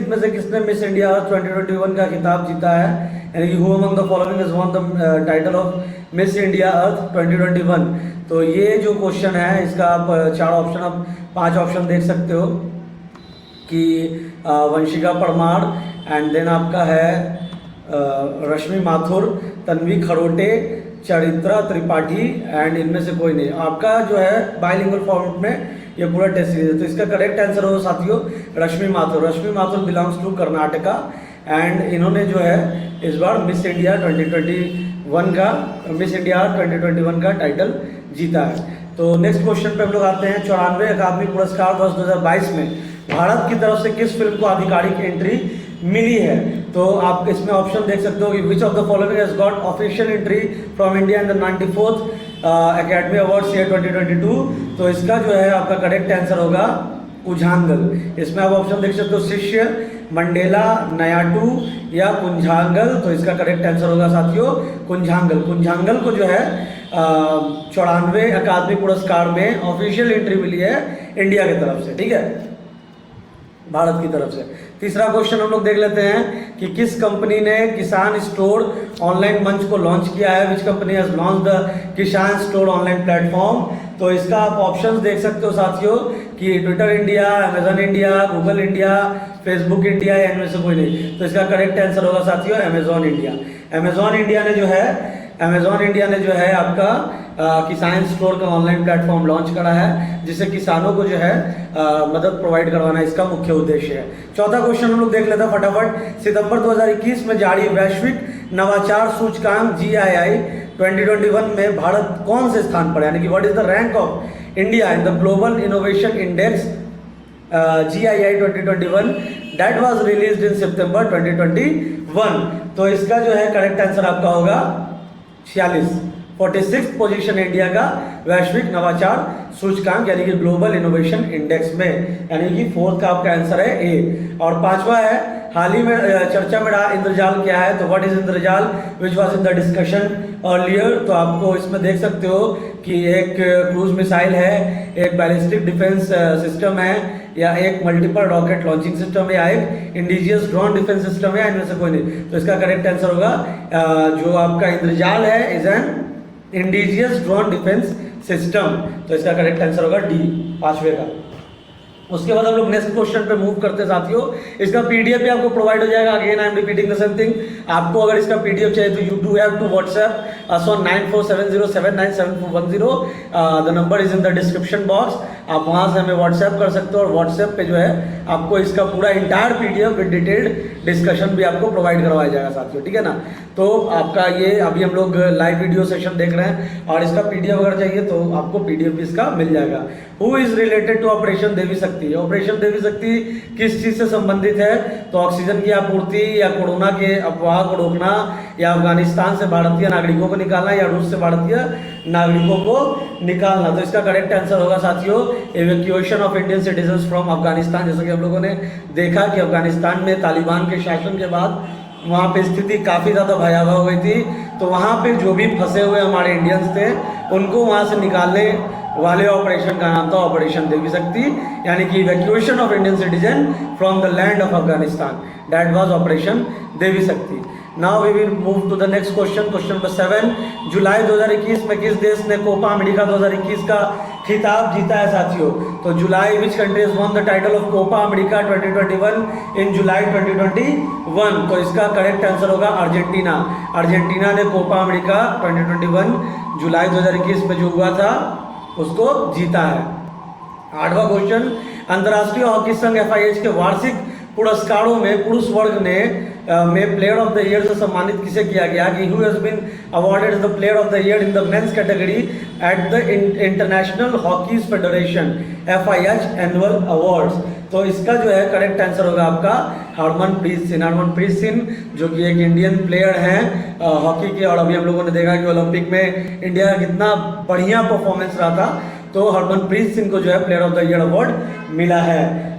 में से किसने मिस इंडिया 2021 का खिताब जीता है, यानी कि who among the following is won the title of Miss India Earth 2021। तो ये जो क्वेश्चन है इसका आप चार ऑप्शन, आप 5 ऑप्शन देख सकते हो कि वंशिका परमार, एंड देन आपका है रश्मि माथुर, तन्वी खरोटे, चरित्रा त्रिपाठी, एंड इनमें से कोई नहीं। आपका जो है बाइलिंगुअल फॉर्मेट में ये पूरा टेस्ट सीरीज है। तो इसका करेक्ट आंसर होगा साथियों Rashmi Mathur. Rashmi Mathur belongs to Karnataka, and इन्होंने जो है इस बार मिस इंडिया 2021 का टाइटल जीता है। तो नेक्स्ट क्वेश्चन पे हम लोग आते हैं। 94वें अकादमी पुरस्कार वर्ष 2022 में भारत की तरफ से किस फिल्म को आधिकारिक एंट्री मिली है? तो आप इसमें ऑप्शन देख सकते हो कि which of the following has got official entry from India in the 94th academy awards year 2022। तो इसका जो है आपका करेक्ट आंसर होगा कुंजांगल। इसमें आप ऑप्शन देख सकते हो शिष्य, मंडेला, नयाटू या कुंजांगल। तो इसका करेक्ट आंसर होगा साथियों कुंजांगल। कुंजांगल को जो है 94वें अकादमी पुरस्कार में ऑफिशियल एंट्री मिली है इंडिया की तरफ से, ठीक है, भारत की तरफ से। तीसरा क्वेश्चन हम लोग देख लेते हैं कि किस कंपनी ने किसान स्टोर ऑनलाइन मंच को लॉन्च किया है? Which company has launch the किसान स्टोर ऑनलाइन प्लेटफॉर्म? तो इसका आप ऑप्शंस देख सकते हो साथियों कि Twitter India, Amazon India, Google India, Facebook India, या इनमें से कोई नहीं। तो इसका करेक्ट आंसर होगा साथियों अमेजॉन इंडिया। अमेजॉन इंडिया ने जो है आपका किसान स्टोर का ऑनलाइन प्लेटफॉर्म लॉन्च करा है, जिससे किसानों को जो है मदद प्रोवाइड करवाना इसका मुख्य उद्देश्य है। चौथा क्वेश्चन हम लोग देख लेते हैं फटाफट। सितंबर 2021 में जारी वैश्विक नवाचार सूचकांक GII 2021 में भारत कौन से स्थान पर, यानी कि what is the rank of India in the global innovation index GII 2021 that was released in September 2021। तो इसका जो है करेक्ट आंसर आपका होगा 46 पोजीशन इंडिया का वैश्विक नवाचार सूचकांक यानी कि ग्लोबल इनोवेशन इंडेक्स में, यानी कि 4th का आपका आंसर है ए। और 5वां है हाल ही में चर्चा में रहा इंद्रजाल क्या है? तो what is Indrajal which was in the discussion earlier? तो आपको इसमें देख सकते हो कि एक क्रूज मिसाइल है, एक बैलिस्टिक डिफेंस सिस्टम है, या एक मल्टीपल रॉकेट लॉन्चिंग सिस्टम है, या एक इंडिजियस ड्रोन डिफेंस सिस्टम है, इनमें से कोई नहीं। तो इसका करेक्ट आंसर होगा जो आपका इंद्रजाल है is an indigenous drone defence system. तो इसका करेक्ट आंसर होगा डी, 5वें का। उसके बाद हम लोग नेक्स्ट क्वेश्चन पे मूव करते हैं साथियों। इसका पीडीएफ भी आपको प्रोवाइड हो जाएगा। Again I am repeating the same thing. आपको अगर इसका पीडीएफ चाहिए तो you do have to WhatsApp us on 9470797410। The number is in the description box. आप वहां से हमें व्हाट्सएप कर सकते हो, और व्हाट्सएप पे जो है आपको इसका पूरा entire PDF with detailed discussion भी आपको प्रोवाइड करवाया जाएगा साथियों, ठीक है ना। तो आपका ये अभी हम लोग लाइव वीडियो सेशन देख रहे हैं, और इसका पीडीएफ अगर चाहिए तो आपको पीडीएफ भी इसका मिल जाएगा। Who is related to operation Devi Shakti? Operation Devi शक्ति किस चीज से संबंधित है? तो ऑक्सीजन की आपूर्ति, या कोरोना के अफवाह को रोकना, या अफगानिस्तान से भारतीय नागरिकों को निकालना, या रूस से भारतीय नागरिकों को निकालना। तो इसका करेक्ट आंसर होगा साथियों evacuation of Indian citizens from Afghanistan. जैसा कि हम लोगों ने देखा कि अफगानिस्तान में तालिबान के शासन के बाद वहाँ पे स्थिति काफ़ी ज़्यादा भयावह हो गई थी। तो वहाँ पे जो भी फंसे हुए हमारे इंडियंस थे उनको वहाँ से निकालने वाले ऑपरेशन का नाम था ऑपरेशन देवी शक्ति, यानी कि evacuation of Indian citizen from the land of Afghanistan, that was operation Devi Shakti. Now we will move to the next question, question number 7। जुलाई 2021 में किस देश ने कोपा अमेरिका 2021 का खिताब जीता है साथियों? तो July which country has won the title of Copa America 2021 in July 2021? तो इसका करेक्ट आंसर होगा अर्जेंटीना। अर्जेंटीना ने कोपा अमेरिका 2021 जुलाई 2021 में जो हुआ था उसको जीता है। 8वां क्वेश्चन, अंतर्राष्ट्रीय हॉकी संघ FIH के वार्षिक पुरस्कारों में पुरुष वर्ग में प्लेयर ऑफ द ईयर से सम्मानित किसे किया गया? कि who has been awarded the player of the year in the men's category at the International Hockey Federation FIH annual awards? तो इसका जो है करेक्ट आंसर होगा आपका हरमनप्रीत सिंह। हरमनप्रीत सिंह जो कि एक इंडियन प्लेयर हैं हॉकी के, और अभी हम लोगों ने देखा कि ओलंपिक में इंडिया का कितना बढ़िया परफॉर्मेंस रहा था। तो हरमनप्रीत सिंह को जो है player of the year award मिला है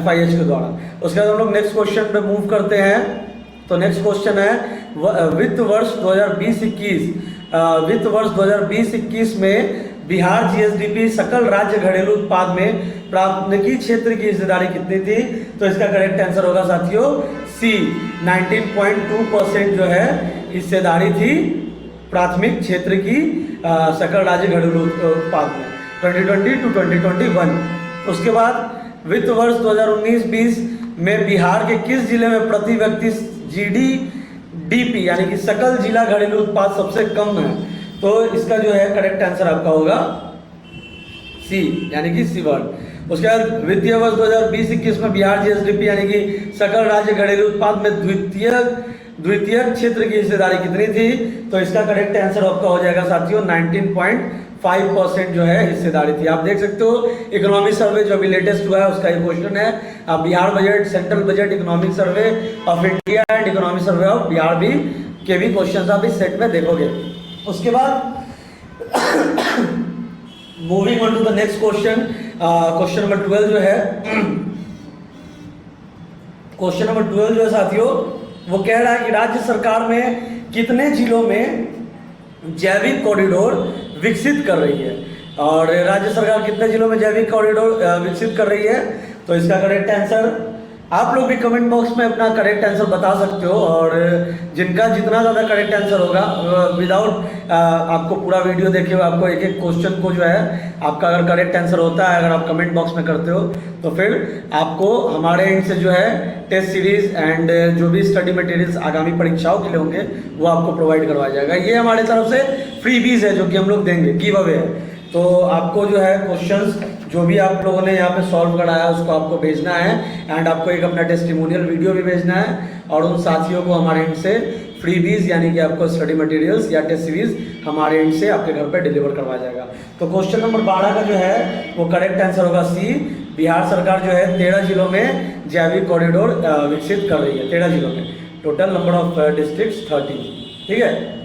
FIH के द्वारा। उसके बाद हम लोग नेक्स्ट क्वेश्चन पे मूव करते हैं। तो नेक्स्ट क्वेश्चन है वित्त वर्ष 2020-21 में बिहार जीएसडीपी सकल राज्य घरेलू उत्पाद में प्राथमिकी क्षेत्र की हिस्सेदारी कितनी थी? तो इसका करेक्ट आंसर होगा साथियों सी, 19.2% जो है हिस्सेदारी थी प्राथमिक क्षेत्र की सकल राज्य घरेलू उत्पाद में 2020 टू 2021। उसके बाद वित्त वर्ष 2019-20 में बिहार के किस जिले में प्रति व्यक्ति जीडीपी यानी कि सकल जिला घरेलू उत्पाद सबसे कम है? तो इसका जो है करेक्ट आंसर आपका होगा सी, यानी कि सी वर्ड। उसके बाद वित्तीय वर्ष 2020-21 में बिहार जीएसडीपी यानी कि सकल राज्य घरेलू उत्पाद में द्वितीय क्षेत्र की हिस्सेदारी कितनी थी? तो इसका करेक्ट आंसर आपका हो जाएगा साथियों 19.5% जो है हिस्सेदारी थी। आप देख सकते हो इकोनॉमिक सर्वे जो अभी लेटेस्ट हुआ है उसका ये क्वेश्चन है। आप Bihar budget, central budget, economic survey of India and economic survey of Bihar भी के भी क्वेश्चन आप इस सेट में देखोगे। उसके बाद moving on to the next question, question number 12 जो है क्वेश्चन नंबर 12 जो है साथियों वो कह रहा है कि राज्य सरकार में कितने जिलों में जैविक कॉरिडोर विकसित कर रही है? और राज्य सरकार कितने जिलों में जैविक कॉरिडोर विकसित कर रही है? तो इसका करेक्ट आंसर आप लोग भी कमेंट बॉक्स में अपना करेक्ट आंसर बता सकते हो, और जिनका जितना ज़्यादा करेक्ट आंसर होगा विदाउट आपको पूरा वीडियो देखे हुए आपको एक एक क्वेश्चन को जो है आपका अगर करेक्ट आंसर होता है, अगर आप कमेंट बॉक्स में करते हो तो फिर आपको हमारे एंड से जो है टेस्ट सीरीज एंड जो भी स्टडी मटेरियल्स आगामी परीक्षाओं के लिए होंगे वो आपको प्रोवाइड करवाया जाएगा। ये हमारे तरफ से फ्रीबीज है जो कि हम लोग देंगे, गिव अवे है। तो आपको जो है क्वेश्चंस जो भी आप लोगों ने यहाँ पे सॉल्व कराया उसको आपको भेजना है, एंड आपको एक अपना टेस्टिमोनियल वीडियो भी भेजना है, और उन साथियों को हमारे एंड से फ्रीबीज यानी कि आपको स्टडी मटेरियल्स या टेस्ट सीरीज हमारे एंड से आपके घर पे डिलीवर करवाया जाएगा। तो क्वेश्चन नंबर 12 का जो है वो करेक्ट आंसर होगा सी, बिहार सरकार जो है 13 जिलों में जैविक कॉरिडोर विकसित कर रही है। 13 जिलों में, टोटल नंबर ऑफ डिस्ट्रिक्ट्स 30। ठीक है।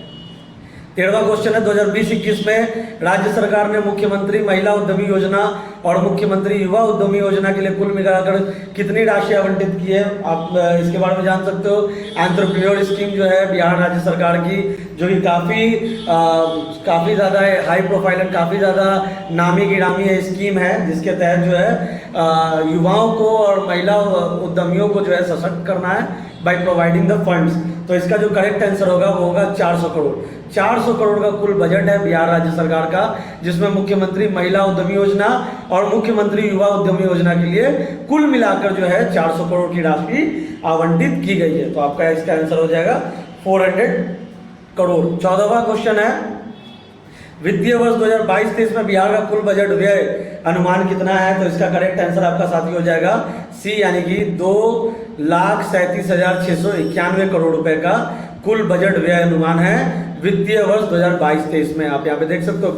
13वां क्वेश्चन है 2020-21 में राज्य सरकार ने मुख्यमंत्री महिला उद्यमी योजना और मुख्यमंत्री युवा उद्यमी योजना के लिए कुल मिलाकर कितनी राशि आवंटित की है? आप इसके बारे में जान सकते हो। एंटरप्रेन्योर स्कीम जो है बिहार राज्य सरकार की, जो कि काफ़ी ज़्यादा हाई प्रोफाइल एंड काफ़ी ज़्यादा नामी गिरामी है स्कीम है, जिसके तहत जो है युवाओं को और महिला उद्यमियों को जो है सशक्त करना है बाय प्रोवाइडिंग द फंड्स। तो इसका जो करेक्ट आंसर होगा वो होगा 400 करोड़। 400 करोड़ का कुल बजट है बिहार राज्य सरकार का, जिसमें मुख्यमंत्री महिला उद्यमी योजना और मुख्यमंत्री युवा उद्यमी योजना के लिए कुल मिलाकर जो है 400 करोड़ की राशि आवंटित की गई है। तो आपका इसका आंसर हो जाएगा 400 करोड़। 14वां क्वेश्चन है वित्तीय वर्ष 2022-23 में बिहार का कुल बजट व्यय अनुमान कितना है? तो इसका करेक्ट आंसर आपका साथी हो जाएगा सी, यानी कि 2,37,691 करोड़ रुपए का कुल बजट व्यय अनुमान है वित्तीय वर्ष 2022-23 में। आप यहाँ पे देख सकते हो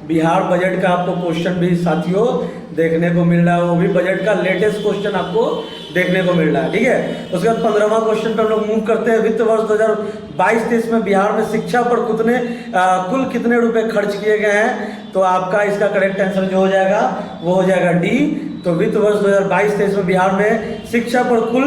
बिहार बजट का आपको क्वेश्चन भी साथियों देखने को मिल रहा है, वो भी बजट का लेटेस्ट क्वेश्चन आपको देखने को मिल रहा है। ठीक है। उसके बाद 15वां क्वेश्चन पर हम लोग मूव करते हैं। वित्त वर्ष 2022-23 में बिहार में शिक्षा पर कुल कितने रुपए खर्च किए गए हैं? तो आपका इसका करेक्ट आंसर जो हो जाएगा वो हो जाएगा डी। तो वित्त वर्ष 2022-23 में बिहार में शिक्षा पर कुल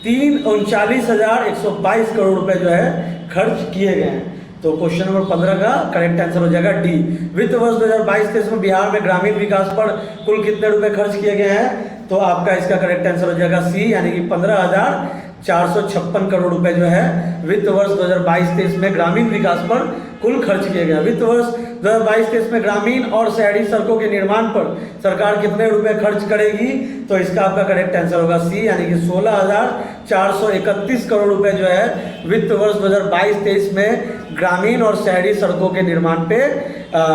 39,122 करोड़ रुपए जो है खर्च किए गए हैं। तो क्वेश्चन नंबर 15 का करेक्ट आंसर हो जाएगा डी। वित्त वर्ष 2022-23 में बिहार में ग्रामीण विकास पर कुल कितने रुपए खर्च किए गए हैं? तो आपका इसका करेक्ट आंसर हो जाएगा सी, यानी कि 15,456 करोड़ रुपए जो है वित्त वर्ष 2022-23 में ग्रामीण विकास पर कुल खर्च किए गए। वित्त वर्ष 2022-23 में ग्रामीण और शहरी सड़कों के निर्माण पर सरकार कितने रुपए खर्च करेगी? तो इसका आपका करेक्ट आंसर होगा सी, यानी कि 16,431 करोड़ रुपए जो है वित्त वर्ष 2022-23 में ग्रामीण और शहरी सड़कों के निर्माण पे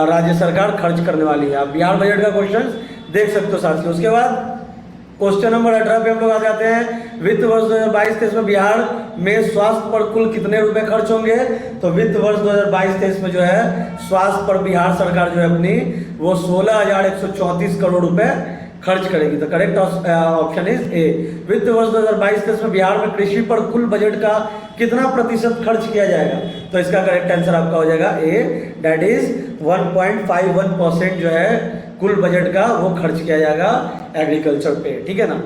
राज्य सरकार खर्च करने वाली है। आप बिहार बजट का क्वेश्चन देख सकते हो साथियों। उसके बाद क्वेश्चन नंबर 18 पे हम लोग आ जाते हैं। वित्त वर्ष 2022-23 में बिहार में स्वास्थ्य पर कुल कितने रुपए खर्च होंगे? तो वित्त वर्ष 2022-23 में जो है स्वास्थ्य पर बिहार सरकार जो है अपनी वो 16,134 करोड़ रुपए खर्च करेगी। तो करेक्ट ऑप्शन इज ए। वित्त वर्ष 2022-23 में बिहार में कृषि पर कुल बजट का कितना प्रतिशत खर्च किया जाएगा? तो इसका करेक्ट आंसर आपका हो जाएगा ए, दैट इज 1.51% जो है कुल बजट का वो खर्च किया जाएगा एग्रीकल्चर पे। ठीक है ना।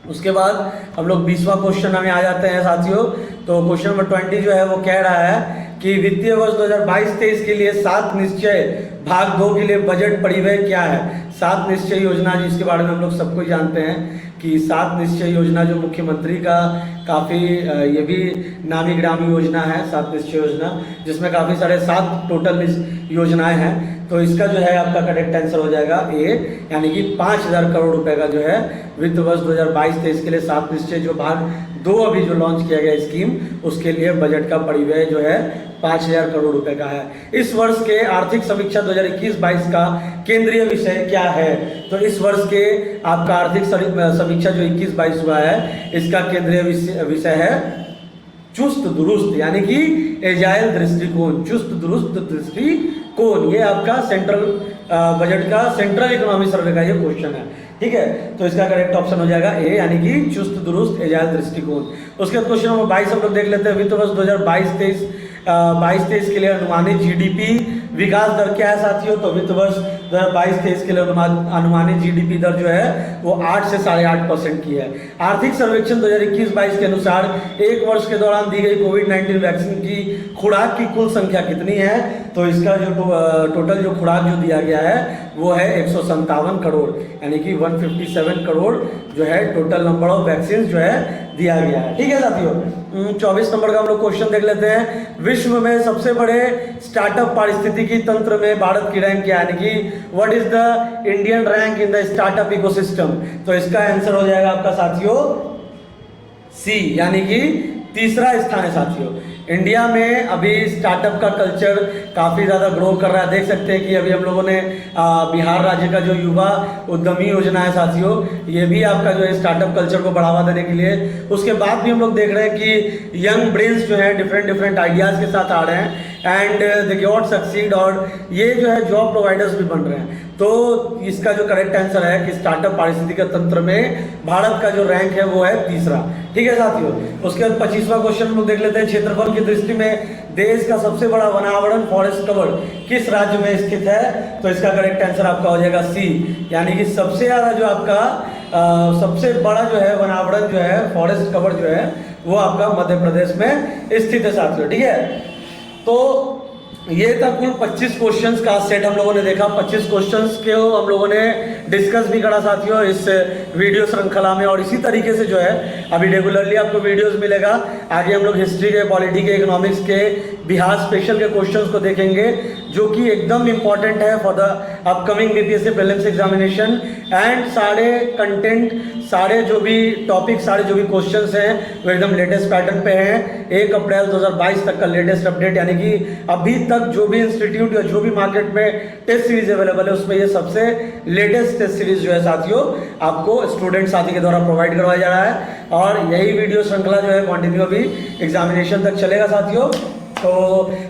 उसके बाद हम लोग 20वां क्वेश्चन हमें आ जाते हैं साथियों। तो क्वेश्चन नंबर 20 जो है वो कह रहा है कि वित्तीय वर्ष 2022-23 के लिए 7 निश्चय भाग 2 के लिए बजट परिव्यय क्या है। 7 निश्चय योजना जिसके बारे में हम लोग सबको जानते हैं कि 7 निश्चय योजना जो मुख्यमंत्री का काफ़ी ये भी नामी ग्रामी योजना है 7 निश्चय योजना, जिसमें काफ़ी सारे 7 टोटल योजनाएं हैं। तो इसका जो है आपका करेक्ट आंसर हो जाएगा ए, यानी कि 5,000 करोड़ रुपए का जो है वित्त वर्ष 2022-23 के लिए 7 निश्चय जो भाग 2 अभी जो लॉन्च किया गया स्कीम, उसके लिए बजट का परिव्यय जो है 5,000 करोड़ रुपए का है। इस वर्ष के आर्थिक समीक्षा 2021-22 का केंद्रीय विषय क्या है। तो इस वर्ष के आपका आर्थिक समीक्षा जो 21-22 हुआ है, इसका केंद्रीय विषय है चुस्त दुरुस्त, यानी कि एजाइल दृष्टिकोण, चुस्त दुरुस्त दृष्टिकोण। ये आपका सेंट्रल बजट का सेंट्रल इकोनॉमी सर्वे का ये क्वेश्चन है, ठीक है। तो इसका करेक्ट ऑप्शन हो जाएगा ए, यानी कि चुस्त दुरुस्त एजाइल दृष्टिकोण। उसके बाद क्वेश्चन नंबर 22 हम लोग देख लेते हैं। वित्त वर्ष 2022-23 के लिए अनुमानित जीडीपी विकास दर क्या है साथियों। तो वित्त वर्ष 2022-23 के लिए अनुमानित जीडीपी दर जो है वो 8 से 8.5% की है। आर्थिक सर्वेक्षण 2021-22 के अनुसार एक वर्ष के दौरान दी गई कोविड-19 वैक्सीन की खुराक की कुल संख्या कितनी है। तो इसका जो टोटल जो खुराक जो दिया गया है वो है 157 करोड़, यानी कि 157 करोड़ जो है टोटल नंबर ऑफ वैक्सीन जो है दिया गया है, ठीक है साथियों। 24 नंबर का हम लोग क्वेश्चन देख लेते हैं। विश्व में सबसे बड़े स्टार्टअप पारिस्थितिकी तंत्र में भारत की रैंक क्या है, यानी कि what is the Indian rank in the startup ecosystem. तो इसका आंसर हो जाएगा आपका साथियों सी, यानी कि तीसरा स्थान है साथियों। इंडिया में अभी स्टार्टअप का कल्चर काफ़ी ज़्यादा ग्रो कर रहा है। देख सकते हैं कि अभी हम लोगों ने बिहार राज्य का जो युवा उद्यमी योजना है साथियों, ये भी आपका जो है स्टार्टअप कल्चर को बढ़ावा देने के लिए। उसके बाद भी हम लोग देख रहे हैं कि यंग ब्रेन्स जो है डिफरेंट आइडियाज़ के साथ आ रहे हैं एंड दे गॉट सक्सीड, और ये जो है जॉब प्रोवाइडर्स भी बन रहे हैं। तो इसका जो करेक्ट आंसर है कि स्टार्टअप पारिस्थितिकी तंत्र में भारत का जो रैंक है वो है तीसरा, ठीक है साथियों। उसके बाद 25वां क्वेश्चन हम लोग देख लेते हैं। क्षेत्रफल की दृष्टि में देश का सबसे बड़ा वनावरण फॉरेस्ट कवर किस राज्य में स्थित है। तो इसका करेक्ट आंसर आपका हो जाएगा सी, यानी कि सबसे ज़्यादा जो आपका सबसे बड़ा जो है वनावरण जो है फॉरेस्ट कवर जो है वो आपका मध्य प्रदेश में स्थित है साथियों, ठीक है। तो ये था कुल 25 क्वेश्चंस का सेट हम लोगों ने देखा। 25 क्वेश्चंस के हम लोगों ने डिस्कस भी करा साथियों इस वीडियो श्रृंखला में, और इसी तरीके से जो है अभी रेगुलरली आपको वीडियोस मिलेगा। आगे हम लोग हिस्ट्री के, पॉलिटी के, इकोनॉमिक्स के, बिहार स्पेशल के क्वेश्चंस को देखेंगे जो कि एकदम इंपॉर्टेंट है for the upcoming BPSC prelims examination. And सारे कंटेंट, सारे जो भी टॉपिक, सारे जो भी क्वेश्चंस हैं वो एकदम लेटेस्ट पैटर्न पे हैं। 1 अप्रैल 2022 तक का लेटेस्ट अपडेट, यानी कि अभी तक जो भी इंस्टीट्यूट या जो भी मार्केट में टेस्ट सीरीज अवेलेबल है उसमें ये सबसे लेटेस्ट टेस्ट सीरीज जो है साथियों आपको स्टूडेंट साथी के द्वारा प्रोवाइड करवाया जा रहा है। और यही वीडियो श्रृंखला जो है कंटिन्यू अभी एग्जामिनेशन तक चलेगा साथियों। तो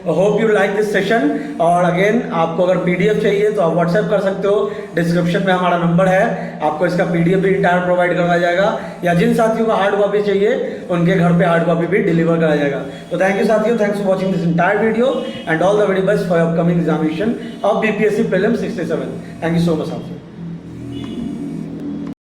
hope you like this session. और अगेन आपको अगर पीडीएफ चाहिए तो आप व्हाट्सएप कर सकते हो, डिस्क्रिप्शन में हमारा नंबर है, आपको इसका पीडीएफ भी इंटायर प्रोवाइड करवाया जाएगा, या जिन साथियों को हार्ड कॉपी चाहिए उनके घर पे हार्ड कॉपी भी डिलीवर कराया जाएगा। तो थैंक यू साथियों, thanks for watching this entire video and all the very best for upcoming examination of BPSC prelims 67। Thank you so much साथियों।